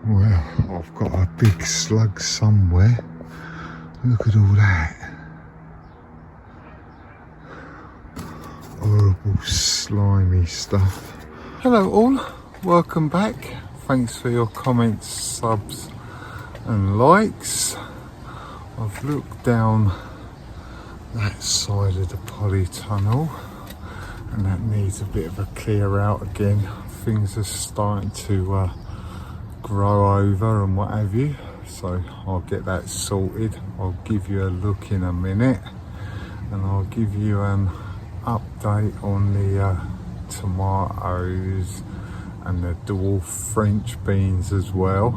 Well, I've got a big slug somewhere. Look at all that. Horrible, slimy stuff. Hello all, welcome back. Thanks for your comments, subs and likes. I've looked down that side of the polytunnel and that needs a bit of a clear out again. Things are starting to grow over and what have you, so I'll get that sorted. I'll give you a look in a minute and I'll give you an update on the tomatoes and the dwarf French beans as well,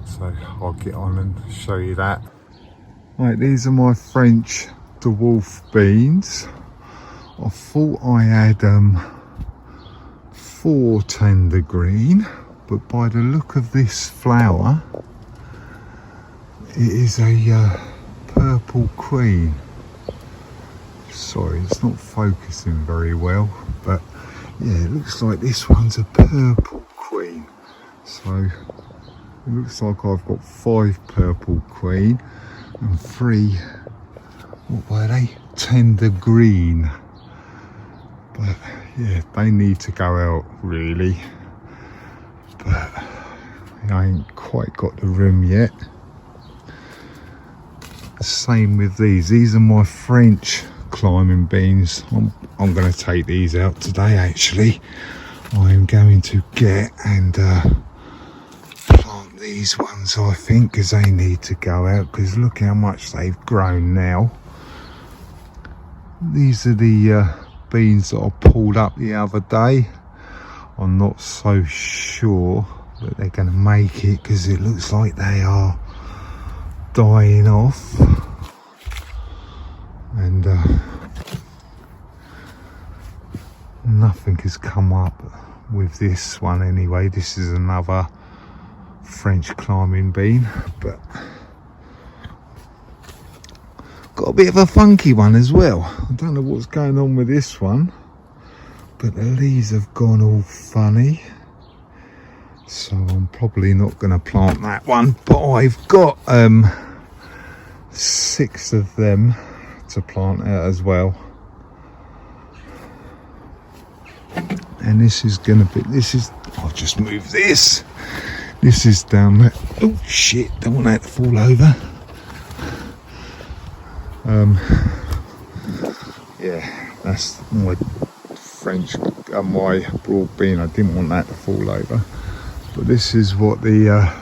so I'll get on and show you that. Right, these are my French dwarf beans. I thought I had 4 tender green, but by the look of this flower, it is a purple queen. Sorry, it's not focusing very well, but yeah, it looks like this one's a purple queen. So it looks like I've got 5 purple queen and 3, what were they? Tender green. But yeah, they need to go out really. But I ain't quite got the room yet. Same with these. These are my French climbing beans. I'm going to take these out today actually. I am going to get and plant these ones, I think, because they need to go out, because look how much they've grown now. These are the beans that I pulled up the other day. I'm not so sure that they're going to make it because it looks like they are dying off. And nothing has come up with this one anyway. This is another French climbing bean, but got a bit of a funky one as well. I don't know what's going on with this one, but the leaves have gone all funny, so I'm probably not going to plant that one. But I've got 6 of them to plant out as well. And this is going to be, I'll just move this. This is down there. Oh shit, don't want that to fall over. Yeah, that's my French, my broad bean. I didn't want that to fall over. But this is what the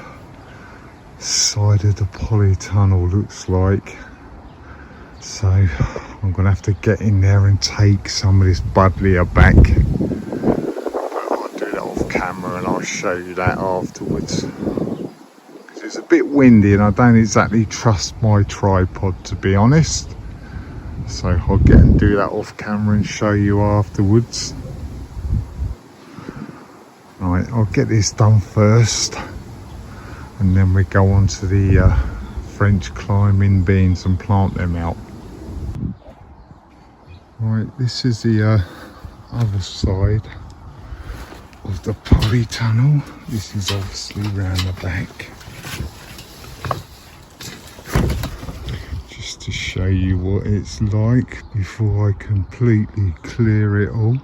side of the polytunnel looks like. So I'm gonna have to get in there and take some of this buddleia back. But I'll do that off camera and I'll show you that afterwards. Because it's a bit windy and I don't exactly trust my tripod, to be honest. So I'll get and do that off camera and show you afterwards. Right, I'll get this done first and then we go on to the French climbing beans and plant them out. Right, this is the other side of the polytunnel. This is obviously round the back. Just to show you what it's like before I completely clear it all.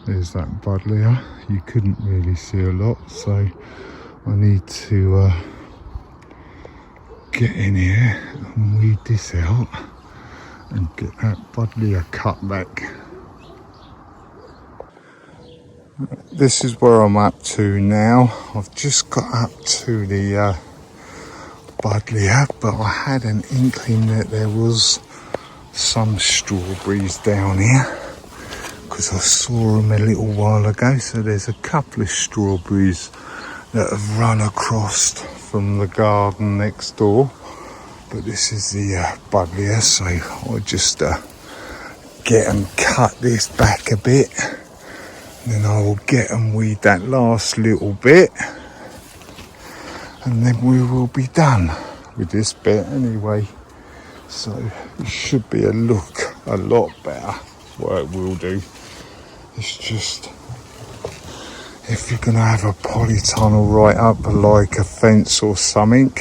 There's that buddleia. You couldn't really see a lot, so I need to get in here and weed this out and get that buddleia cut back. This is where I'm up to now. I've just got up to the buddleia, but I had an inkling that there was some strawberries down here because I saw them a little while ago. So there's a couple of strawberries that have run across from the garden next door, but this is the buddleia, so I'll just get and cut this back a bit, and then I will get and weed that last little bit, and then we will be done with this bit anyway. So it should be a lot better. What it will do, it's just if you're going to have a polytunnel right up like a fence or something,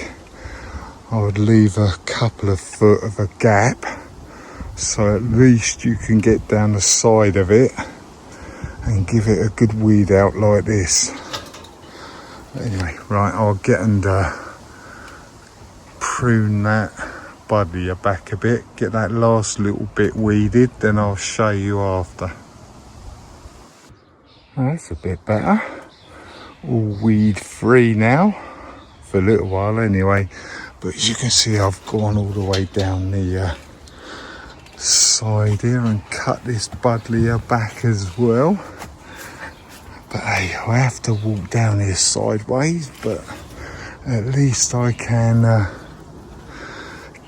I would leave a couple of foot of a gap, so at least you can get down the side of it and give it a good weed out like this. Anyway, right, I'll get and prune that buddleia back a bit, get that last little bit weeded, then I'll show you after. Oh, that's a bit better. All weed free now, for a little while anyway. But as you can see, I've gone all the way down the side here and cut this buddleia back as well. But hey, I have to walk down here sideways, but at least I can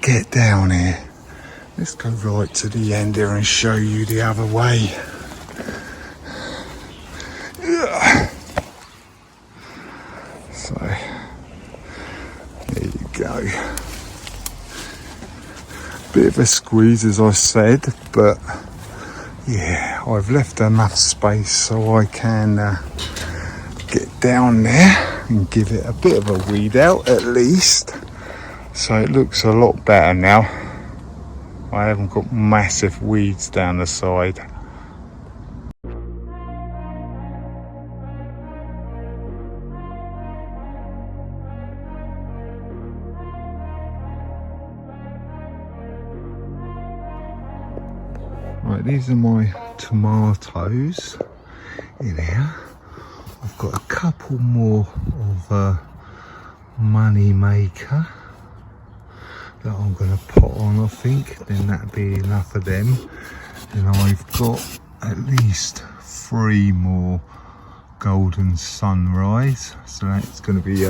get down here. Let's go right to the end here and show you the other way. So there you go. Bit of a squeeze, as I said, but yeah, I've left enough space so I can get down there and give it a bit of a weed out at least. So it looks a lot better now. I haven't got massive weeds down the side. Right, these are my tomatoes in here. I've got a couple more of money maker that I'm going to put on, I think. Then that'll be enough of them. And I've got at least 3 more golden sunrise, so that's going to be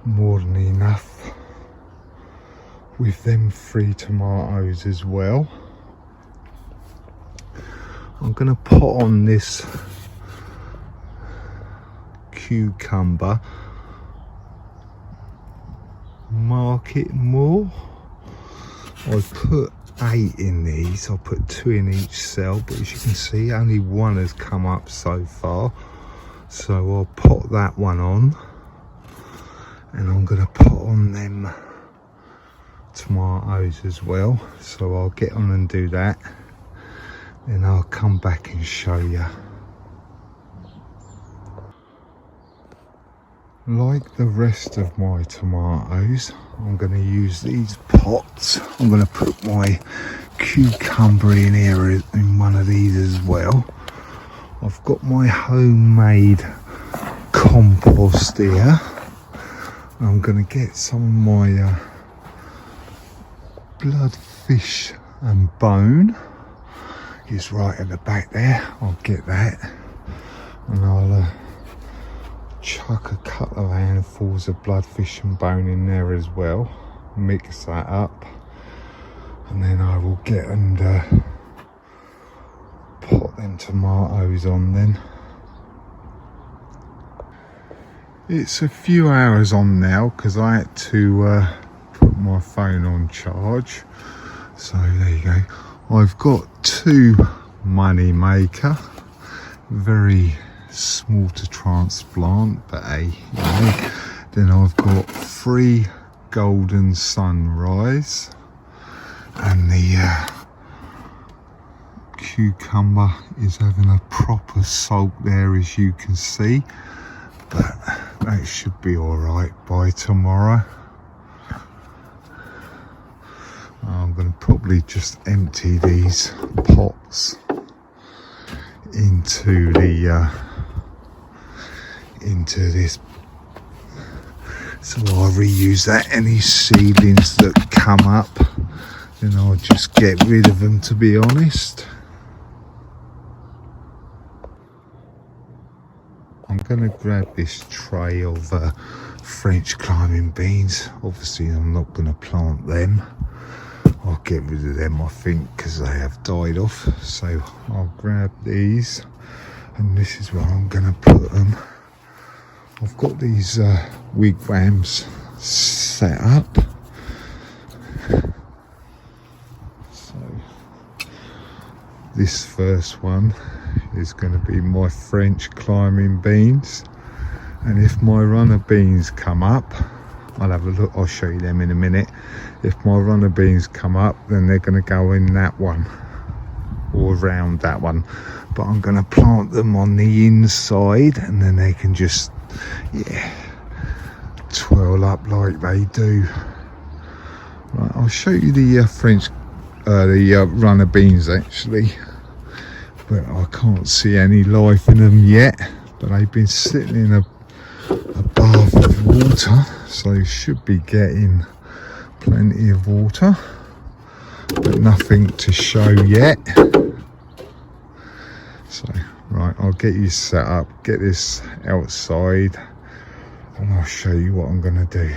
more than enough with them 3 tomatoes as well. I'm going to put on this cucumber, market more. I put 8 in these, I put 2 in each cell, but as you can see only 1 has come up so far, so I'll put that one on, and I'm going to put on them tomatoes as well, so I'll get on and do that, then I'll come back and show you. Like the rest of my tomatoes, I'm going to use these pots. I'm going to put my cucumber in here in one of these as well. I've got my homemade compost here. I'm going to get some of my bloodfish and bone. It's right at the back there. I'll get that, and I'll chuck a couple of handfuls of bloodfish and bone in there as well, mix that up, and then I will get and put them tomatoes on then. It's a few hours on now because I had to put my phone on charge, so there you go. I've got 2 money maker, very small to transplant, but hey, you know. Then I've got 3 golden sunrise, and the cucumber is having a proper soak there, as you can see, but that should be all right by tomorrow. I'm going to probably just empty these pots into the into this, so I'll reuse that. Any seedlings that come up, then I'll just get rid of them, to be honest. I'm going to grab this tray of French climbing beans. Obviously I'm not going to plant them, I'll get rid of them I think because they have died off. So I'll grab these, and this is where I'm going to put them. I've got these wigwams set up. So this first one is going to be my French climbing beans, and if my runner beans come up, I'll have a look, I'll show you them in a minute. If my runner beans come up, then they're going to go in that one or around that one, but I'm going to plant them on the inside, and then they can just, yeah, twirl up like they do. Right, I'll show you the French runner beans actually, but I can't see any life in them yet, but they've been sitting in a bath of water, so you should be getting plenty of water, but nothing to show yet. So right, I'll get you set up, get this outside, and I'll show you what I'm going to do.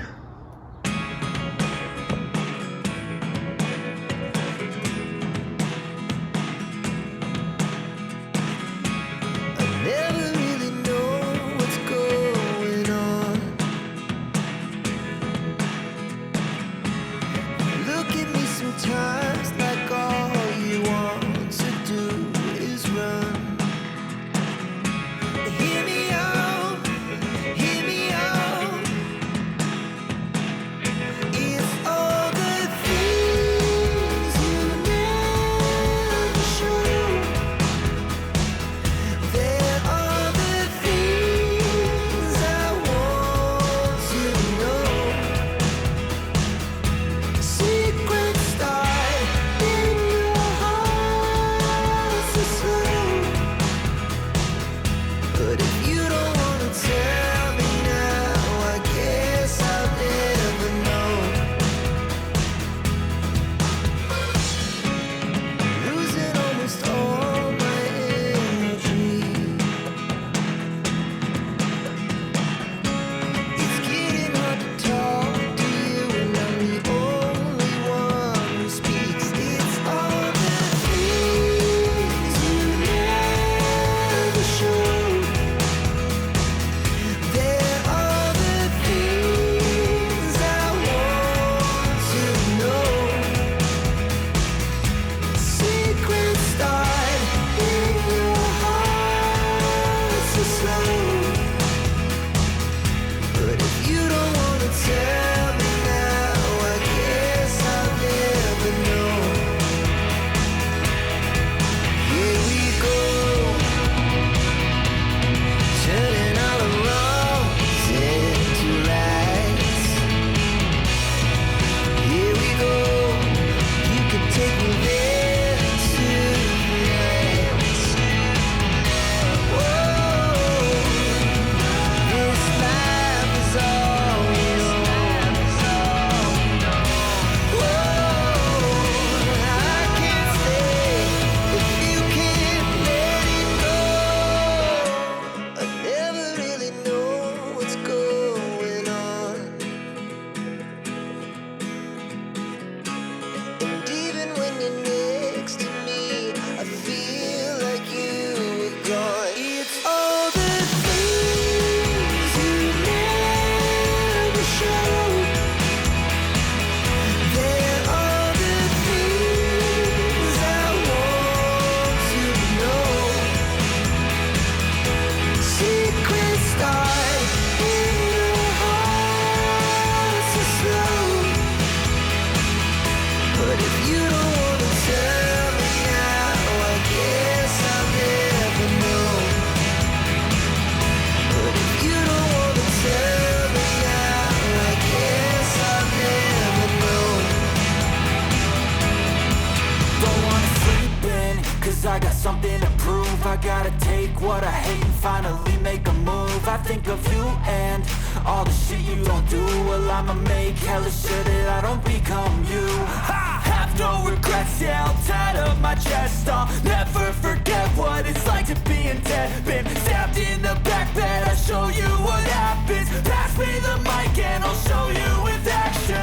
I got something to prove. I gotta take what I hate and finally make a move. I think of you and all the shit you don't do. Well, I'ma make hella sure that I don't become you. I have no regrets, yeah, I'll tie up my chest. I'll never forget what it's like to be in debt. Been stabbed in the back bed, I'll show you what happens. Pass me the mic and I'll show you with action.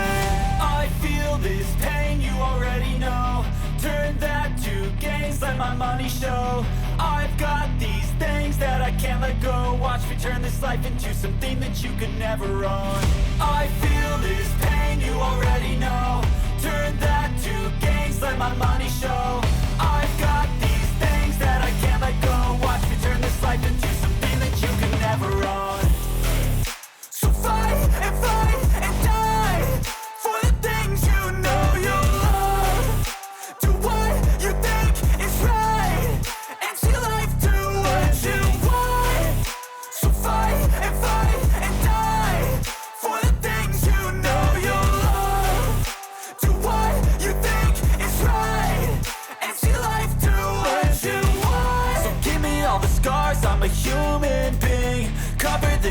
I feel this pain, you already know. Turn that to gains, let my money show. I've got these things that I can't let go. Watch me turn this life into something that you could never own. I feel this pain, you already know. Turn that to gains, let my money show. I've got these things that I can't let go.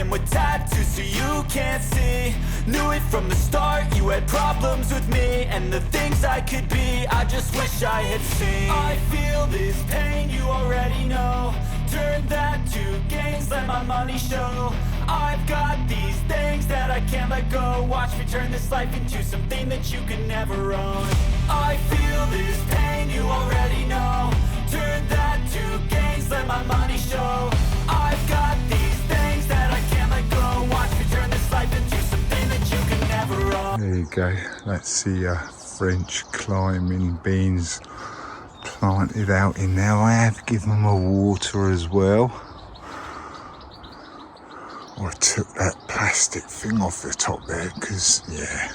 him with tattoos so you can't see. Knew it from the start, you had problems with me and the things I could be, I just wish I had seen. I feel this pain, you already know. Turn that to gains, let my money show. I've got these things that I can't let go. Watch me turn this life into something that you can never own. I feel this pain, you already know. Turn that to gains, let my money show. I've got these things that I can't let go. Watch me turn this life into something that you can never own. There you go, that's the French climbing beans planted out in there. I have given them a water as well. I took that plastic thing off the top there because, yeah,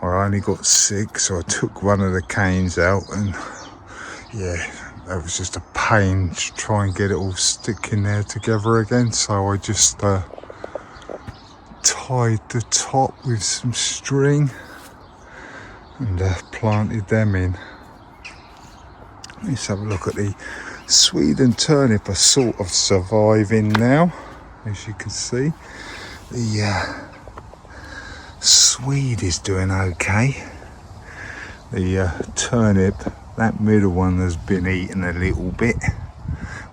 I only got 6, so I took one of the canes out, and yeah, that was just a pain to try and get it all sticking there together again. So I just tied the top with some string and planted them in. Let's have a look at the Sweden turnip. Are sort of surviving now, as you can see. The Swede is doing okay. The turnip, that middle one, has been eaten a little bit.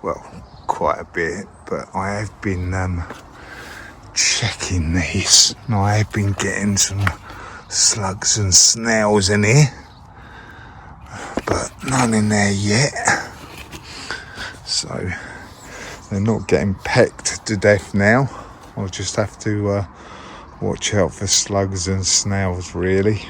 Well, quite a bit, but I have been checking these, and I have been getting some slugs and snails in here, but none in there yet. So they're not getting pecked to death now. I'll just have to watch out for slugs and snails, really.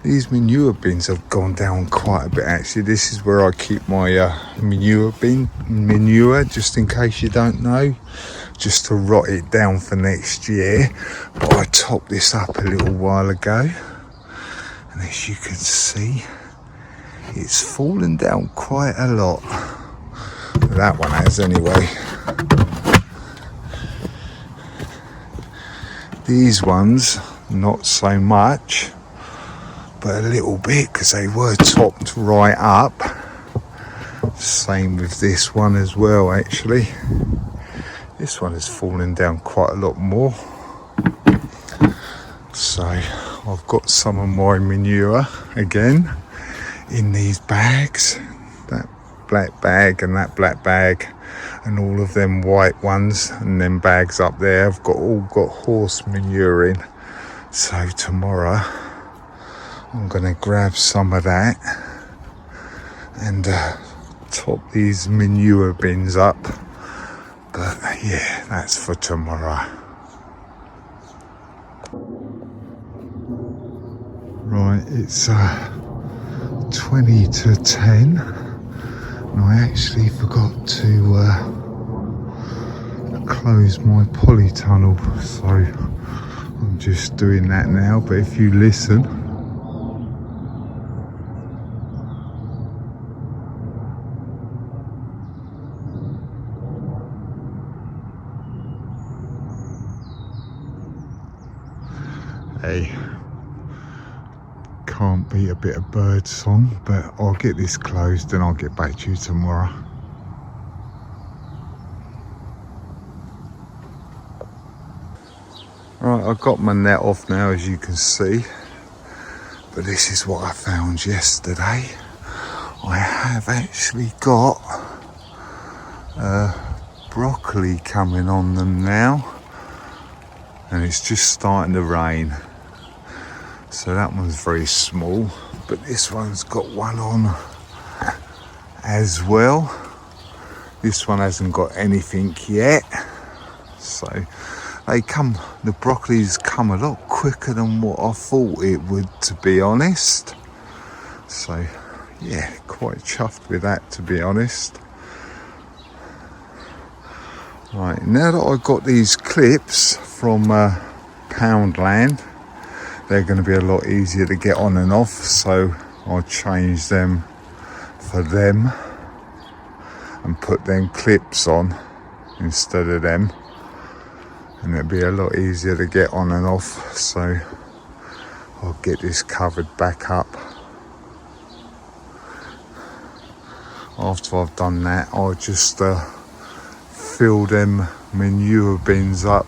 These manure bins have gone down quite a bit actually. This is where I keep my manure, just in case you don't know, just to rot it down for next year. But I topped this up a little while ago, and as you can see, it's fallen down quite a lot. That one has anyway. These ones, not so much, but a little bit, because they were topped right up. Same with this one as well, actually. This one has fallen down quite a lot more. So I've got some of my manure again in these bags, that black bag and that black bag, and all of them white ones, and then bags up there. I've all got horse manure in. So tomorrow I'm gonna grab some of that and top these manure bins up. But yeah, that's for tomorrow. Right, it's 20 to 10, and I actually forgot to close my polytunnel, so I'm just doing that now. But if you listen, hey, can't beat a bit of bird song. But I'll get this closed and I'll get back to you tomorrow. Right, I've got my net off now, as you can see, but this is what I found yesterday. I have actually got broccoli coming on them now, and it's just starting to rain. So that one's very small, but this one's got one on as well. This one hasn't got anything yet. So the broccoli's come a lot quicker than what I thought it would, to be honest. So yeah, quite chuffed with that, to be honest. Right, now that I've got these clips from Poundland, they're going to be a lot easier to get on and off, so I'll change them for them and put them clips on instead of them, and it'll be a lot easier to get on and off. So I'll get this covered back up after I've done that, I'll just fill them manure bins up.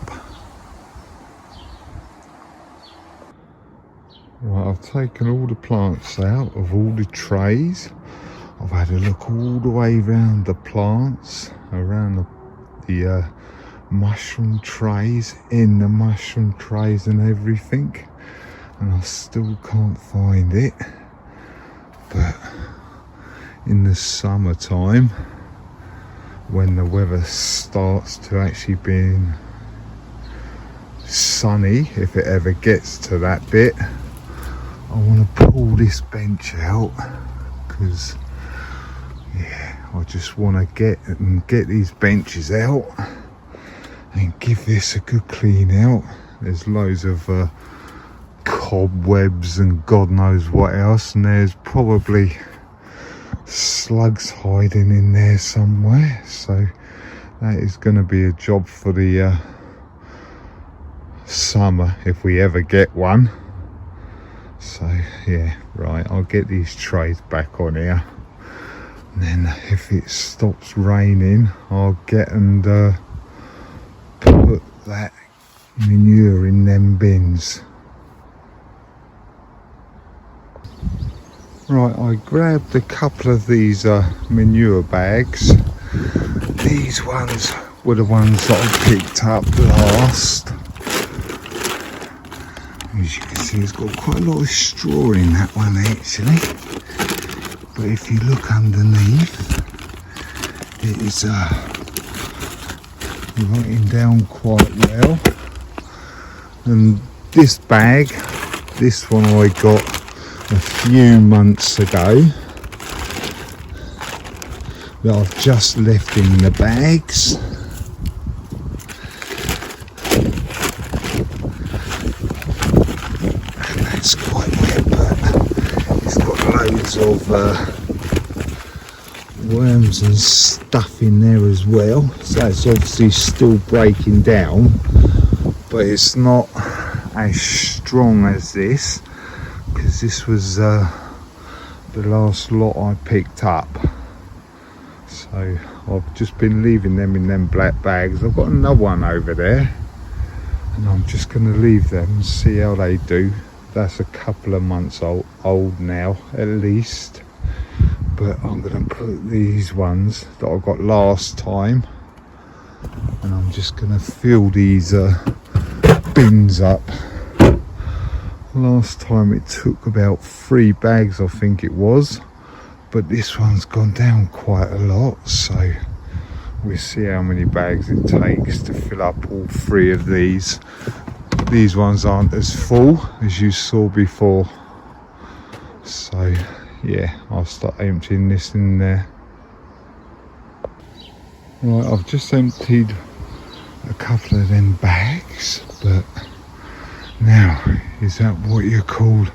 Right, I've taken all the plants out of all the trays. I've had a look all the way around the plants, around the mushroom trays, in the mushroom trays and everything, and I still can't find it. But in the summertime, when the weather starts to actually being sunny, if it ever gets to that bit, I want to pull this bench out, because yeah, I just want to get these benches out and give this a good clean out. There's loads of cobwebs and God knows what else, and there's probably slugs hiding in there somewhere, so that is going to be a job for the summer, if we ever get one. So yeah, right, I'll get these trays back on here, and then if it stops raining, I'll get and put that manure in them bins. Right, I grabbed a couple of these manure bags. These ones were the ones that I picked up last. As you can see, it's got quite a lot of straw in that one actually. But if you look underneath, it is rotting down quite well. And this bag, this one I got a few months ago, that I've just left in the bags. And that's quite wet, but it's got loads of worms and stuff in there as well, so it's obviously still breaking down, but it's not as strong as this, because this was the last lot I picked up. So I've just been leaving them in them black bags. I've got another one over there, and I'm just going to leave them and see how they do. That's a couple of months old now at least, but I'm going to put these ones that I got last time, and I'm just going to fill these bins up. Last time it took about 3 bags, I think it was, but this one's gone down quite a lot, so we'll see how many bags it takes to fill up all 3 of these. These ones aren't as full as you saw before, so yeah, I'll start emptying this in there. Right, I've just emptied a couple of them bags, but now, is that what you call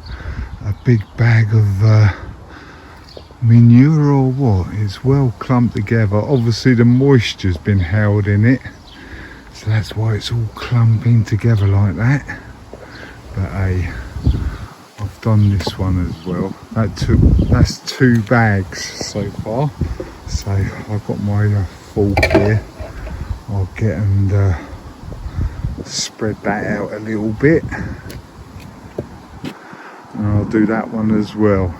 a big bag of manure or what? It's well clumped together. Obviously the moisture's been held in it, so that's why it's all clumping together like that. But hey, I've done this one as well. That's 2 bags so far. So I've got my fork here. I'll get and spread that out a little bit, and I'll do that one as well.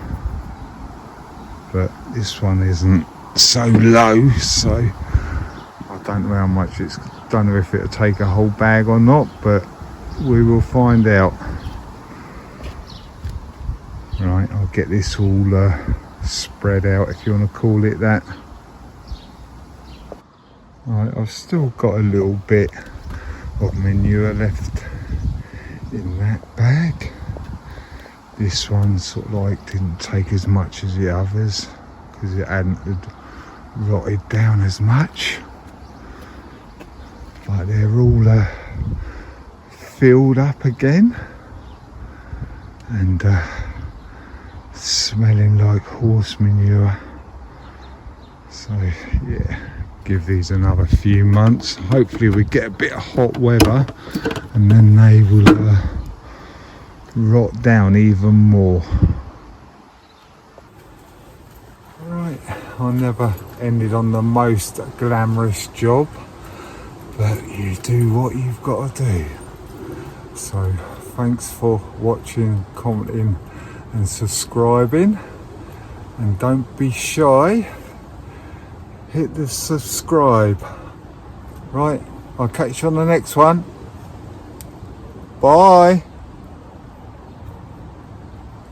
But this one isn't so low, so I don't know how much it's, don't know if it'll take a whole bag or not, but we will find out. Right, I'll get this all spread out, if you want to call it that. Right, I've still got a little bit of manure left in that bag. This one sort of like didn't take as much as the others because it hadn't rotted down as much, but they're all filled up again and smelling like horse manure. So yeah, give these another few months. Hopefully we get a bit of hot weather and then they will rot down even more. Right, I never ended on the most glamorous job, but you do what you've got to do. So thanks for watching, commenting and subscribing, and don't be shy, hit the subscribe. Right, I'll catch you on the next one. Bye.